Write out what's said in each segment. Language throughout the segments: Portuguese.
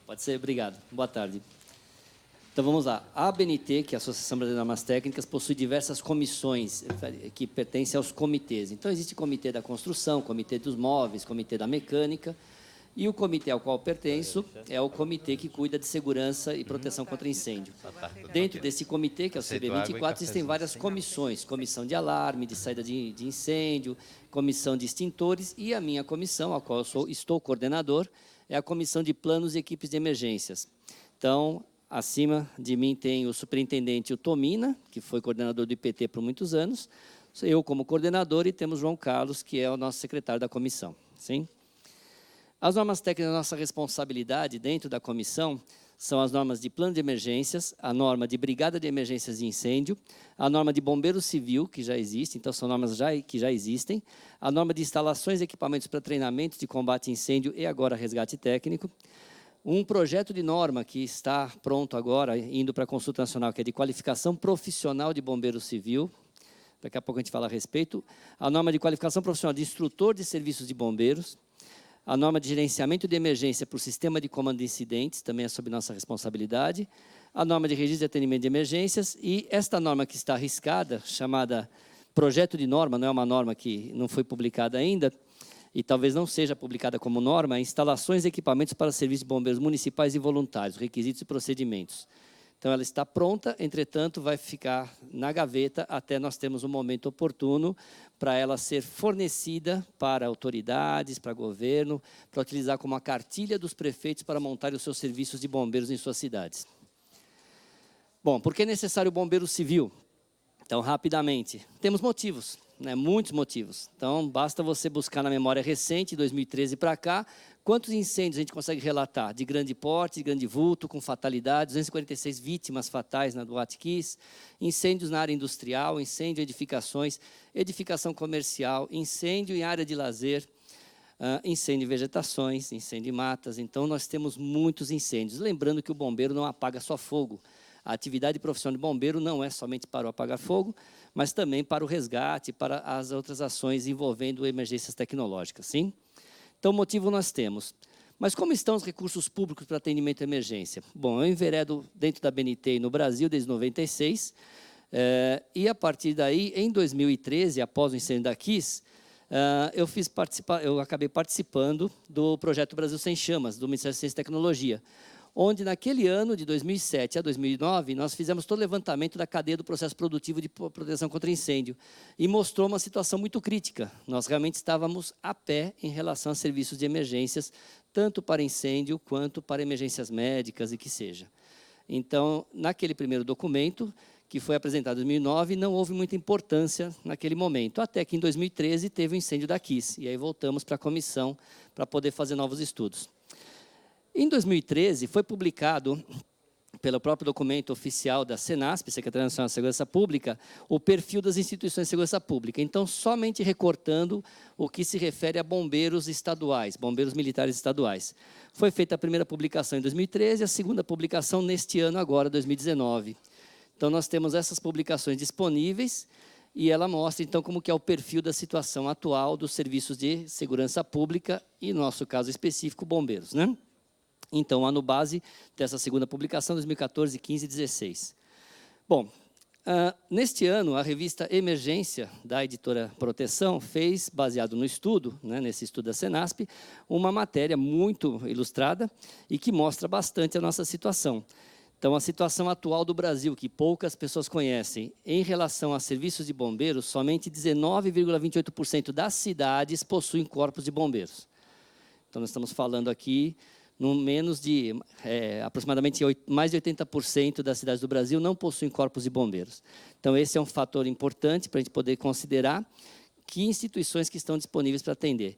Pode ser? Obrigado. Boa tarde. Então, vamos lá. A ABNT, que é a Associação Brasileira de Normas Técnicas, possui diversas comissões que pertencem aos comitês. Então, existe o Comitê da Construção, Comitê dos Móveis, Comitê da Mecânica, e o comitê ao qual eu pertenço é o comitê que cuida de segurança e proteção contra incêndio. Dentro desse comitê, que é o CB24, existem várias comissões. Comissão de alarme, de saída de incêndio, comissão de extintores, e a minha comissão, a qual eu estou coordenador, é a comissão de planos e equipes de emergências. Então, acima de mim tem o superintendente Tomina, que foi coordenador do IPT por muitos anos, eu como coordenador, e temos João Carlos, que é o nosso secretário da comissão. Sim? As normas técnicas da nossa responsabilidade dentro da comissão são as normas de plano de emergências, a norma de brigada de emergências de incêndio, a norma de bombeiro civil, que já existe, então são normas que já existem, a norma de instalações e equipamentos para treinamento de combate a incêndio e agora resgate técnico, um projeto de norma que está pronto agora, indo para a consulta nacional, que é de qualificação profissional de bombeiro civil, daqui a pouco a gente fala a respeito, a norma de qualificação profissional de instrutor de serviços de bombeiros, a norma de gerenciamento de emergência para o sistema de comando de incidentes, também é sob nossa responsabilidade, a norma de registro de atendimento de emergências e esta norma que está arriscada, chamada projeto de norma, não é uma norma que não foi publicada ainda, e talvez não seja publicada como norma, instalações e equipamentos para serviços de bombeiros municipais e voluntários, requisitos e procedimentos. Então, ela está pronta, entretanto, vai ficar na gaveta até nós termos um momento oportuno para ela ser fornecida para autoridades, para governo, para utilizar como a cartilha dos prefeitos para montar os seus serviços de bombeiros em suas cidades. Bom, por que é necessário o bombeiro civil? Então, rapidamente, temos motivos, né, muitos motivos. Então, basta você buscar na memória recente, 2013 para cá, quantos incêndios a gente consegue relatar de grande porte, de grande vulto, com fatalidades, 246 vítimas fatais na Boate Kiss, incêndios na área industrial, incêndio em edificações, edificação comercial, incêndio em área de lazer, incêndio em vegetações, incêndio em matas. Então, nós temos muitos incêndios. Lembrando que o bombeiro não apaga só fogo. A atividade profissional de bombeiro não é somente para o apagar fogo, mas também para o resgate, para as outras ações envolvendo emergências tecnológicas. Sim? Então, motivo nós temos. Mas como estão os recursos públicos para atendimento à emergência? Bom, eu enveredo dentro da BNT no Brasil desde 96, e a partir daí, em 2013, após o incêndio da Kiss, eu acabei participando do projeto Brasil Sem Chamas, do Ministério da Ciência e Tecnologia, onde naquele ano, de 2007 a 2009, nós fizemos todo o levantamento da cadeia do processo produtivo de proteção contra incêndio e mostrou uma situação muito crítica. Nós realmente estávamos a pé em relação a serviços de emergências, tanto para incêndio quanto para emergências médicas e que seja. Então, naquele primeiro documento, que foi apresentado em 2009, não houve muita importância naquele momento, até que em 2013 teve o incêndio da Kiss, e aí voltamos para a comissão para poder fazer novos estudos. Em 2013, foi publicado, pelo próprio documento oficial da Senasp, Secretaria Nacional de Segurança Pública, o perfil das instituições de segurança pública. Então, somente recortando o que se refere a bombeiros estaduais, bombeiros militares estaduais. Foi feita a primeira publicação em 2013, a segunda publicação neste ano agora, 2019. Então, nós temos essas publicações disponíveis, e ela mostra, então, como que é o perfil da situação atual dos serviços de segurança pública, e, no nosso caso específico, bombeiros, né? Então, ano base dessa segunda publicação, 2014, 15 e 16. Bom, neste ano, a revista Emergência, da editora Proteção, fez, baseado no estudo, né, nesse estudo da Senasp, uma matéria muito ilustrada e que mostra bastante a nossa situação. Então, a situação atual do Brasil, que poucas pessoas conhecem, em relação a serviços de bombeiros, somente 19,28% das cidades possuem corpos de bombeiros. Então, nós estamos falando aqui, no menos de, aproximadamente mais de 80% das cidades do Brasil não possuem corpos de bombeiros. Então, esse é um fator importante para a gente poder considerar que instituições que estão disponíveis para atender.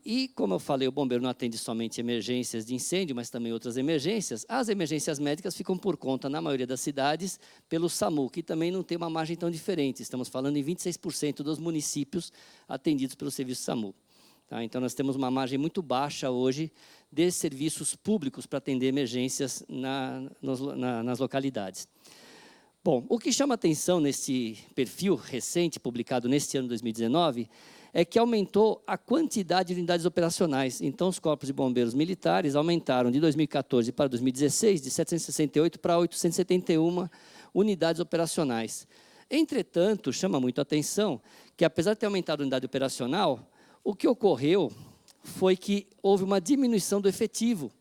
E, como eu falei, o bombeiro não atende somente emergências de incêndio, mas também outras emergências. As emergências médicas ficam por conta, na maioria das cidades, pelo SAMU, que também não tem uma margem tão diferente. Estamos falando em 26% dos municípios atendidos pelo serviço SAMU. Tá? Então, nós temos uma margem muito baixa hoje de serviços públicos para atender emergências nas localidades. Bom, o que chama atenção nesse perfil recente, publicado neste ano, 2019, é que aumentou a quantidade de unidades operacionais. Então, os corpos de bombeiros militares aumentaram de 2014 para 2016, de 768 para 871 unidades operacionais. Entretanto, chama muito a atenção que, apesar de ter aumentado a unidade operacional, o que ocorreu foi que houve uma diminuição do efetivo.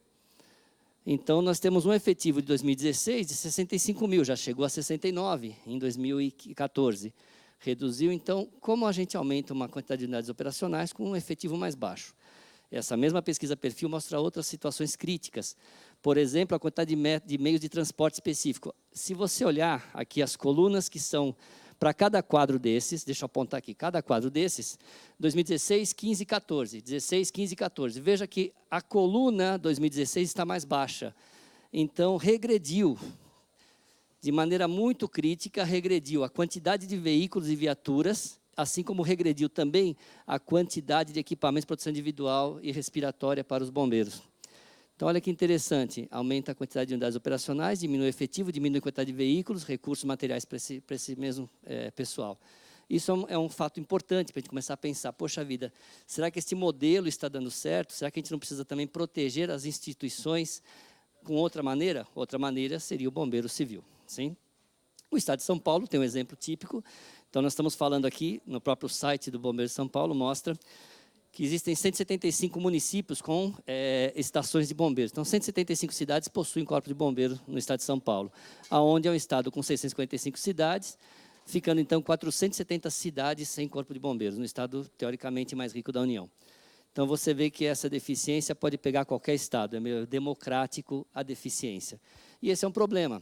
Então, nós temos um efetivo de 2016 de 65 mil, já chegou a 69 em 2014. Reduziu, então, como a gente aumenta uma quantidade de unidades operacionais com um efetivo mais baixo. Essa mesma pesquisa perfil mostra outras situações críticas. Por exemplo, a quantidade de meios de transporte específico. Se você olhar aqui as colunas que são para cada quadro desses, deixa eu apontar aqui, cada quadro desses, 2016, 15, 14, 16, 15, 14. Veja que a coluna 2016 está mais baixa. Então, regrediu. De maneira muito crítica, regrediu a quantidade de veículos e viaturas, assim como regrediu também a quantidade de equipamentos de proteção individual e respiratória para os bombeiros. Então, olha que interessante, aumenta a quantidade de unidades operacionais, diminui o efetivo, diminui a quantidade de veículos, recursos materiais para esse mesmo pessoal. Isso é um fato importante para a gente começar a pensar, poxa vida, será que este modelo está dando certo? Será que a gente não precisa também proteger as instituições com outra maneira? Outra maneira seria o bombeiro civil. Sim? O Estado de São Paulo tem um exemplo típico. Então, nós estamos falando aqui, no próprio site do Bombeiro de São Paulo, mostra que existem 175 municípios com estações de bombeiros. Então, 175 cidades possuem corpo de bombeiro no Estado de São Paulo, aonde é um estado com 655 cidades, ficando, então, 470 cidades sem corpo de bombeiros, no estado, teoricamente, mais rico da União. Então, você vê que essa deficiência pode pegar qualquer estado, é meio democrático a deficiência. E esse é um problema.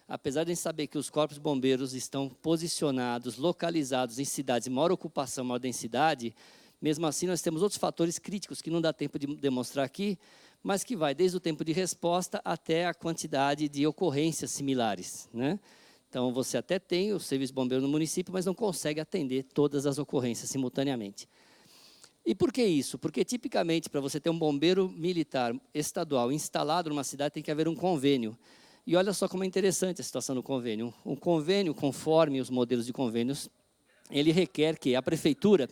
Apesar de a gente saber que os corpos de bombeiros estão posicionados, localizados em cidades de maior ocupação, maior densidade, mesmo assim nós temos outros fatores críticos que não dá tempo de demonstrar aqui, mas que vai desde o tempo de resposta até a quantidade de ocorrências similares, né? Então, você até tem o serviço de bombeiro no município, mas não consegue atender todas as ocorrências simultaneamente. E por que isso? Porque, tipicamente, para você ter um bombeiro militar estadual instalado numa cidade, tem que haver um convênio. E olha só como é interessante a situação do convênio. Um convênio, conforme os modelos de convênios, ele requer que a prefeitura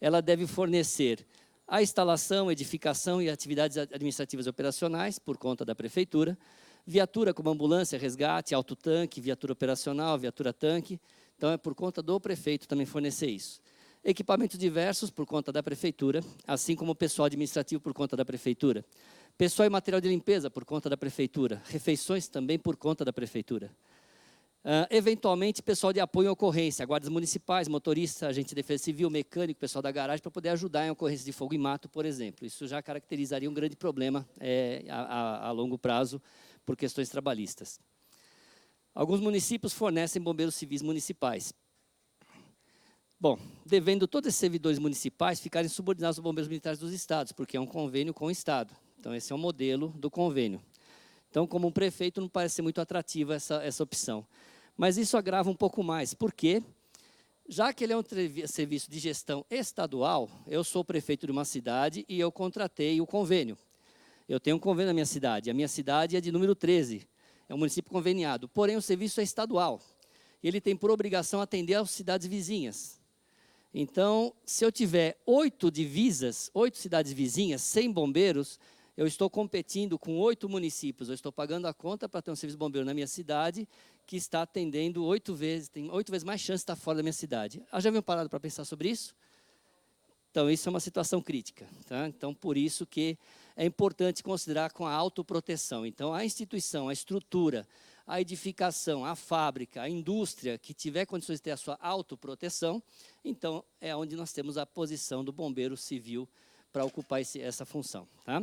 ela deve fornecer a instalação, edificação e atividades administrativas e operacionais, por conta da prefeitura, viatura como ambulância, resgate, autotanque, viatura operacional, viatura tanque. Então, é por conta do prefeito também fornecer isso. Equipamentos diversos, por conta da prefeitura, assim como pessoal administrativo, por conta da prefeitura. Pessoal e material de limpeza, por conta da prefeitura. Refeições, também por conta da prefeitura. Eventualmente, pessoal de apoio em ocorrência, guardas municipais, motorista, agente de defesa civil, mecânico, pessoal da garagem, para poder ajudar em ocorrência de fogo e mato, por exemplo. Isso já caracterizaria um grande problema a longo prazo por questões trabalhistas. Alguns municípios fornecem bombeiros civis municipais. Bom, devendo todos esses servidores municipais ficarem subordinados aos bombeiros militares dos estados, porque é um convênio com o estado. Então, esse é o modelo do convênio. Então, como um prefeito, não parece ser muito atrativa essa opção. Mas isso agrava um pouco mais, porque, já que ele é um serviço de gestão estadual, eu sou prefeito de uma cidade e eu contratei o convênio. Eu tenho um convênio na minha cidade. A minha cidade é de número 13, é um município conveniado. Porém, o serviço é estadual. Ele tem por obrigação atender às cidades vizinhas. Então, se eu tiver 8 divisas, 8 cidades vizinhas, sem bombeiros, eu estou competindo com 8 municípios, eu estou pagando a conta para ter um serviço de bombeiro na minha cidade, que está atendendo 8 vezes, tem 8 vezes mais chance de estar fora da minha cidade. Já haviam parado para pensar sobre isso? Então, isso é uma situação crítica. Tá? Então, por isso que é importante considerar com a autoproteção. Então, a instituição, a estrutura, a edificação, a fábrica, a indústria que tiver condições de ter a sua autoproteção, então, é onde nós temos a posição do bombeiro civil para ocupar essa função. Tá?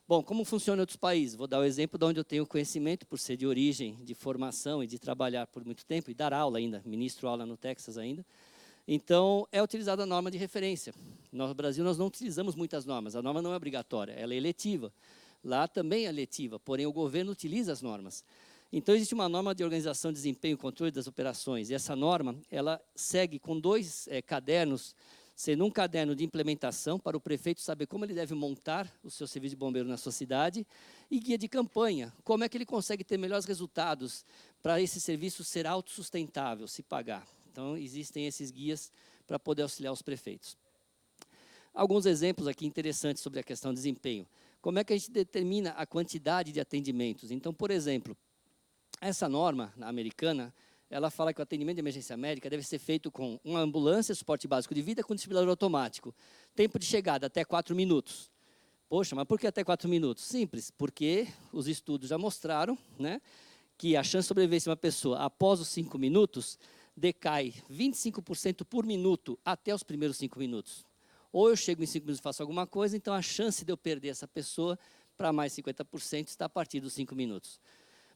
Bom, como funciona em outros países? Vou dar o exemplo de onde eu tenho conhecimento, por ser de origem, de formação e de trabalhar por muito tempo, e dar aula ainda, ministro aula no Texas ainda. Então, é utilizada a norma de referência. No Brasil, nós não utilizamos muitas normas, a norma não é obrigatória, ela é eletiva. Lá também é letiva, porém o governo utiliza as normas. Então, existe uma norma de organização, desempenho e controle das operações, e essa norma, ela segue com 2 cadernos, sendo um caderno de implementação para o prefeito saber como ele deve montar o seu serviço de bombeiro na sua cidade, e guia de campanha, como é que ele consegue ter melhores resultados para esse serviço ser autossustentável, se pagar. Então, existem esses guias para poder auxiliar os prefeitos. Alguns exemplos aqui interessantes sobre a questão de desempenho. Como é que a gente determina a quantidade de atendimentos? Então, por exemplo, essa norma americana, ela fala que o atendimento de emergência médica deve ser feito com uma ambulância, suporte básico de vida, com desfibrilador automático. Tempo de chegada, até 4 minutos. Poxa, mas por que até 4 minutos? Simples, porque os estudos já mostraram, né, que a chance de sobrevivência de uma pessoa após os 5 minutos decai 25% por minuto até os primeiros 5 minutos. Ou eu chego em 5 minutos e faço alguma coisa, então a chance de eu perder essa pessoa para mais 50% está a partir dos 5 minutos.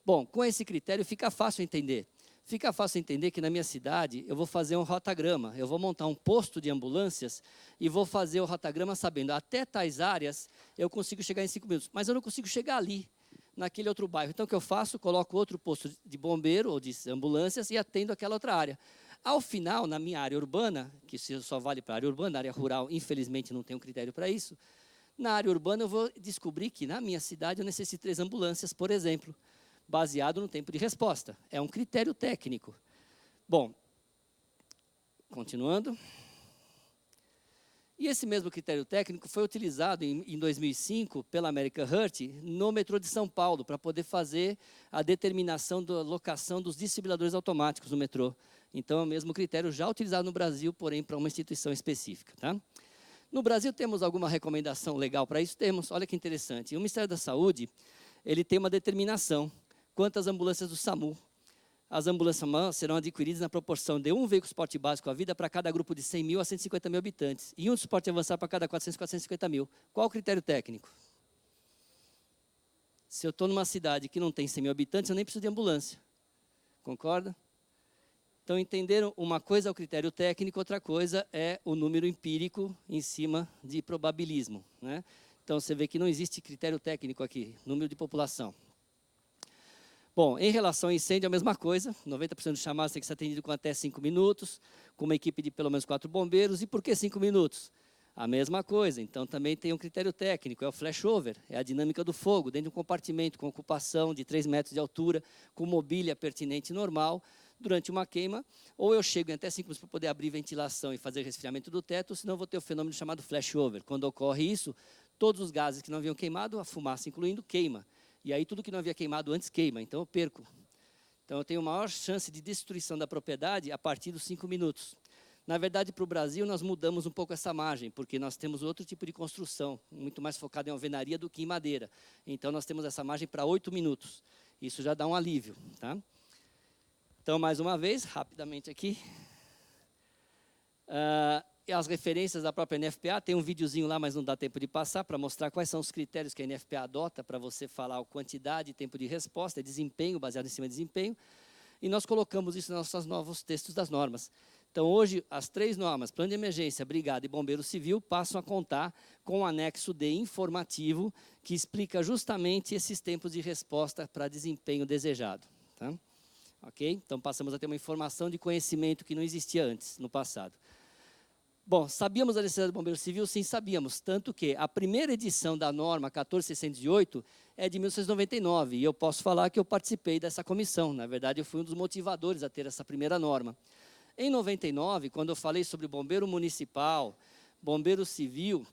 Bom, com esse critério fica fácil entender. Fica fácil entender que na minha cidade eu vou fazer um rotagrama, eu vou montar um posto de ambulâncias e vou fazer o rotagrama sabendo até tais áreas eu consigo chegar em 5 minutos, mas eu não consigo chegar ali, naquele outro bairro. Então o que eu faço? Coloco outro posto de bombeiro ou de ambulâncias e atendo aquela outra área. Ao final, na minha área urbana, que só vale para a área urbana, a área rural infelizmente não tem um critério para isso, na área urbana eu vou descobrir que na minha cidade eu necessito 3 ambulâncias, por exemplo, baseado no tempo de resposta. É um critério técnico. Bom, continuando. E esse mesmo critério técnico foi utilizado em 2005 pela American Heart no metrô de São Paulo, para poder fazer a determinação da locação dos desfibriladores automáticos no metrô. Então, é o mesmo critério já utilizado no Brasil, porém para uma instituição específica. Tá? No Brasil, temos alguma recomendação legal para isso? Temos, olha que interessante. O Ministério da Saúde, ele tem uma determinação. Quantas ambulâncias do SAMU? As ambulâncias SAMU serão adquiridas na proporção de um veículo de suporte básico à vida para cada grupo de 100 mil a 150 mil habitantes e um de suporte avançado para cada 400 a 450 mil. Qual o critério técnico? Se eu estou numa cidade que não tem 100 mil habitantes, eu nem preciso de ambulância. Concorda? Então, entenderam? Uma coisa é o critério técnico, outra coisa é o número empírico em cima de probabilismo. Né? Então, você vê que não existe critério técnico aqui, número de população. Bom, em relação ao incêndio, a mesma coisa, 90% dos chamados tem que ser atendido com até 5 minutos, com uma equipe de pelo menos 4 bombeiros. E por que 5 minutos? A mesma coisa, então também tem um critério técnico, é o flashover, é a dinâmica do fogo, dentro de um compartimento com ocupação de 3 metros de altura, com mobília pertinente e normal, durante uma queima, ou eu chego em até 5 minutos para poder abrir ventilação e fazer resfriamento do teto, senão eu vou ter o fenômeno chamado flashover. Quando ocorre isso, todos os gases que não haviam queimado, a fumaça incluindo, queima. E aí tudo que não havia queimado antes queima, então eu perco. Então eu tenho maior chance de destruição da propriedade a partir dos 5 minutos. Na verdade, para o Brasil, nós mudamos um pouco essa margem, porque nós temos outro tipo de construção, muito mais focada em alvenaria do que em madeira. Então nós temos essa margem para 8 minutos. Isso já dá um alívio. Tá? Então, mais uma vez, rapidamente aqui. As referências da própria NFPA, tem um videozinho lá, mas não dá tempo de passar, para mostrar quais são os critérios que a NFPA adota para você falar a quantidade e tempo de resposta, é desempenho, baseado em cima de desempenho, e nós colocamos isso nos nossos novos textos das normas. Então, hoje, as 3 normas, plano de emergência, brigada e bombeiro civil, passam a contar com um anexo D informativo, que explica justamente esses tempos de resposta para desempenho desejado. Tá? Ok? Então, passamos a ter uma informação de conhecimento que não existia antes, no passado. Bom, sabíamos da necessidade do bombeiro civil? Sim, sabíamos. Tanto que a primeira edição da norma 14608 é de 1999. E eu posso falar que eu participei dessa comissão. Na verdade, eu fui um dos motivadores a ter essa primeira norma. Em 99, quando eu falei sobre bombeiro municipal, bombeiro civil,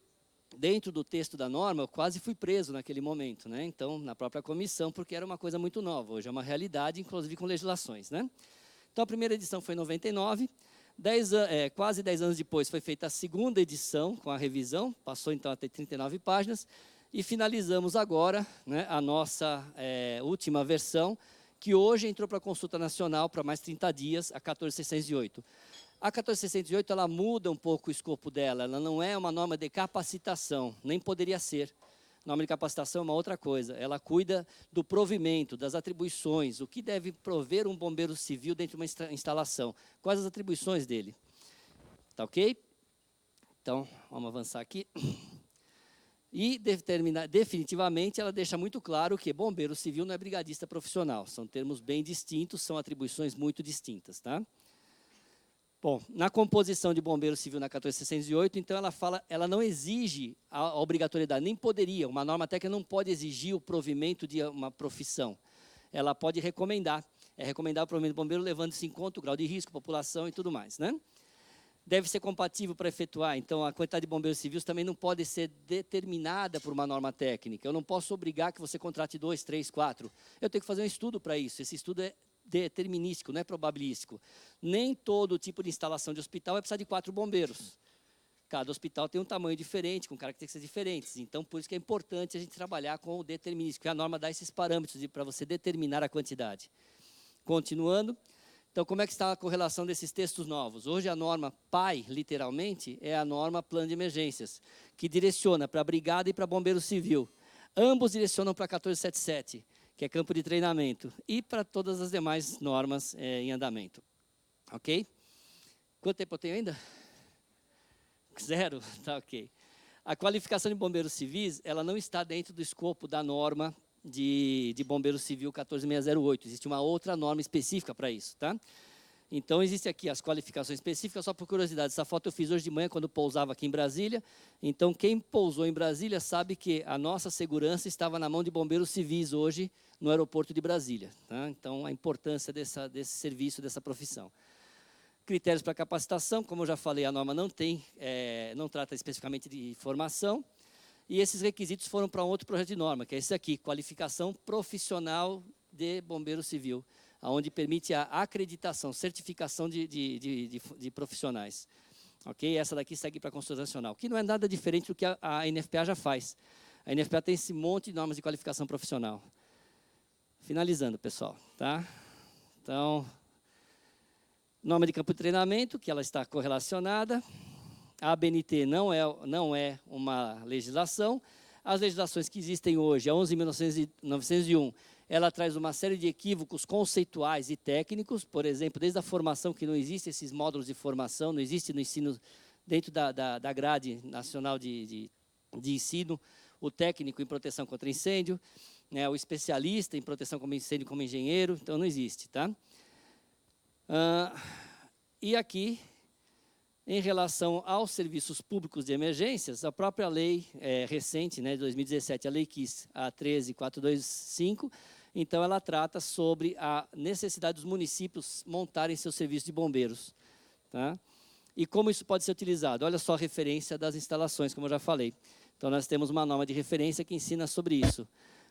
dentro do texto da norma, eu quase fui preso naquele momento. Né? Então, na própria comissão, porque era uma coisa muito nova. Hoje é uma realidade, inclusive com legislações. Né? Então, a primeira edição foi em 99. Quase 10 anos depois foi feita a segunda edição com a revisão, passou então a ter 39 páginas, e finalizamos agora, né, a nossa última versão, que hoje entrou para a consulta nacional para mais 30 dias, a 14608. A 14608 ela muda um pouco o escopo dela, ela não é uma norma de capacitação, nem poderia ser. Norma de capacitação é uma outra coisa, ela cuida do provimento, das atribuições, o que deve prover um bombeiro civil dentro de uma instalação, quais as atribuições dele. Tá ok? Então, vamos avançar aqui. E definitivamente ela deixa muito claro que bombeiro civil não é brigadista profissional, são termos bem distintos, são atribuições muito distintas, tá? Bom, na composição de bombeiro civil na 14608, então ela não exige a obrigatoriedade, nem poderia, uma norma técnica não pode exigir o provimento de uma profissão. Ela pode recomendar, recomendar o provimento de bombeiro levando-se em conta o grau de risco, população e tudo mais, né? deve ser compatível para efetuar. Então, a quantidade de bombeiros civis também não pode ser determinada por uma norma técnica. Eu não posso obrigar que você contrate 2, 3, 4. Eu tenho que fazer um estudo para isso. Esse estudo é determinístico, não é probabilístico. Nem todo tipo de instalação de hospital vai precisar de 4 bombeiros. Cada hospital tem um tamanho diferente, com características diferentes. Então, por isso que é importante a gente trabalhar com o determinístico. A norma dá esses parâmetros para você determinar a quantidade. Continuando. Então, como é que está a correlação desses textos novos? Hoje, a norma PAI, literalmente, é a norma Plano de Emergências, que direciona para a Brigada e para Bombeiro Civil. Ambos direcionam para 1477, que é campo de treinamento, e para todas as demais normas em andamento. Ok? Quanto tempo eu tenho ainda? 0? Tá ok. A qualificação de bombeiros civis, ela não está dentro do escopo da norma de bombeiro civil 14608. Existe uma outra norma específica para isso, tá? Então, existe aqui as qualificações específicas, só por curiosidade. Essa foto eu fiz hoje de manhã, quando pousava aqui em Brasília. Então, quem pousou em Brasília sabe que a nossa segurança estava na mão de bombeiros civis hoje no aeroporto de Brasília, tá? Então, a importância desse serviço, dessa profissão. Critérios para capacitação, como eu já falei, a norma não trata especificamente de formação. E esses requisitos foram para um outro projeto de norma, que é esse aqui, qualificação profissional de bombeiro civil, onde permite a acreditação, certificação de profissionais. Ok? Essa daqui segue para a Consultoria Nacional, que não é nada diferente do que a NFPA já faz. A NFPA tem esse monte de normas de qualificação profissional. Finalizando, pessoal. Tá? Então, norma de campo de treinamento, que ela está correlacionada. A ABNT não é uma legislação. As legislações que existem hoje, a 11.901, ela traz uma série de equívocos conceituais e técnicos, por exemplo, desde a formação, que não existe esses módulos de formação, não existe no ensino, dentro da grade nacional de ensino, o técnico em proteção contra incêndio, né, o especialista em proteção contra incêndio como engenheiro, então não existe, tá? E aqui, em relação aos serviços públicos de emergências, a própria lei recente, né, de 2017, a Lei KISS, a 13425, então ela trata sobre a necessidade dos municípios montarem seus serviços de bombeiros. Tá? E como isso pode ser utilizado? Olha só a referência das instalações, como eu já falei. Então, nós temos uma norma de referência que ensina sobre isso.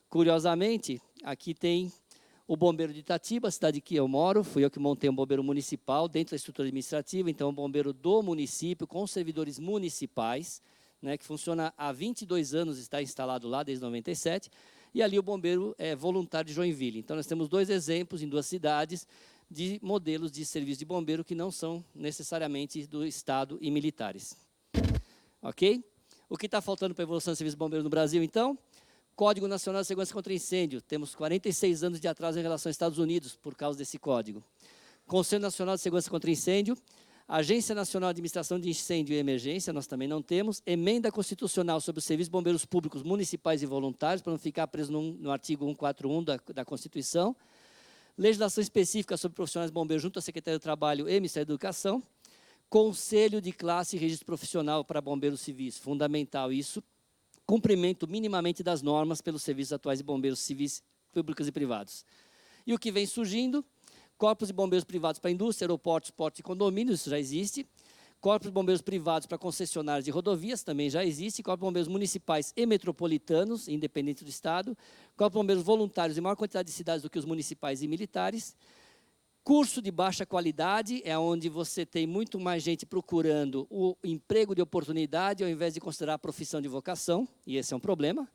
Curiosamente, aqui tem o bombeiro de Itatiba, a cidade que eu moro, fui eu que montei um bombeiro municipal dentro da estrutura administrativa, então um bombeiro do município, com servidores municipais, né, que funciona há 22 anos, está instalado lá desde 97, e ali o bombeiro é voluntário de Joinville. Então nós temos 2 exemplos em 2 cidades de modelos de serviço de bombeiro que não são necessariamente do Estado e militares. Ok? O que está faltando para a evolução do serviço de bombeiro no Brasil, então? Código Nacional de Segurança contra Incêndio. Temos 46 anos de atraso em relação aos Estados Unidos por causa desse código. Conselho Nacional de Segurança contra Incêndio. Agência Nacional de Administração de Incêndio e Emergência, nós também não temos. Emenda Constitucional sobre os Serviços de Bombeiros Públicos Municipais e Voluntários, para não ficar preso no artigo 141 da Constituição. Legislação específica sobre profissionais de bombeiros junto à Secretaria do Trabalho e Ministério da Educação. Conselho de Classe e Registro Profissional para Bombeiros Civis. Fundamental isso. Cumprimento minimamente das normas pelos serviços atuais de bombeiros civis, públicos e privados. E o que vem surgindo? Corpos de bombeiros privados para indústria, aeroportos, portos e condomínios, isso já existe. Corpos de bombeiros privados para concessionários de rodovias, também já existe. Corpos de bombeiros municipais e metropolitanos, independente do Estado. Corpos de bombeiros voluntários em maior quantidade de cidades do que os municipais e militares. Curso de baixa qualidade, é onde você tem muito mais gente procurando o emprego de oportunidade, ao invés de considerar a profissão de vocação, e esse é um problema.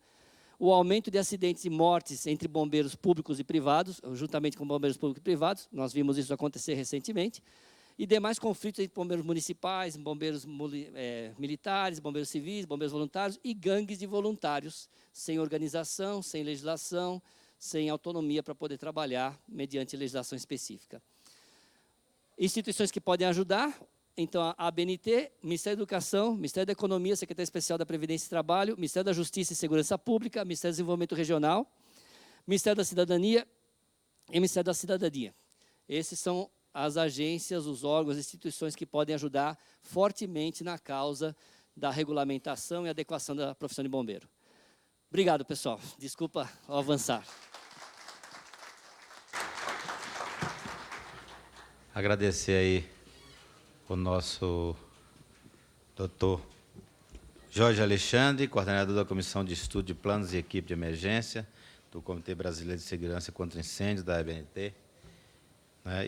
O aumento de acidentes e mortes entre bombeiros públicos e privados, juntamente com bombeiros públicos e privados, nós vimos isso acontecer recentemente. E demais conflitos entre bombeiros municipais, bombeiros militares, bombeiros civis, bombeiros voluntários e gangues de voluntários, sem organização, sem legislação, sem autonomia para poder trabalhar mediante legislação específica. Instituições que podem ajudar, então a ABNT, Ministério da Educação, Ministério da Economia, Secretaria Especial da Previdência e Trabalho, Ministério da Justiça e Segurança Pública, Ministério do Desenvolvimento Regional, Ministério da Cidadania e Ministério da Cidadania. Esses são as agências, os órgãos, as instituições que podem ajudar fortemente na causa da regulamentação e adequação da profissão de bombeiro. Obrigado, pessoal. Desculpa ao avançar. Agradecer aí o nosso Doutor Jorge Alexandre, coordenador da Comissão de Estudo de Planos e Equipe de Emergência do Comitê Brasileiro de Segurança contra Incêndios, da ABNT.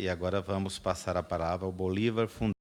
E agora vamos passar a palavra ao Bolívar Fundão.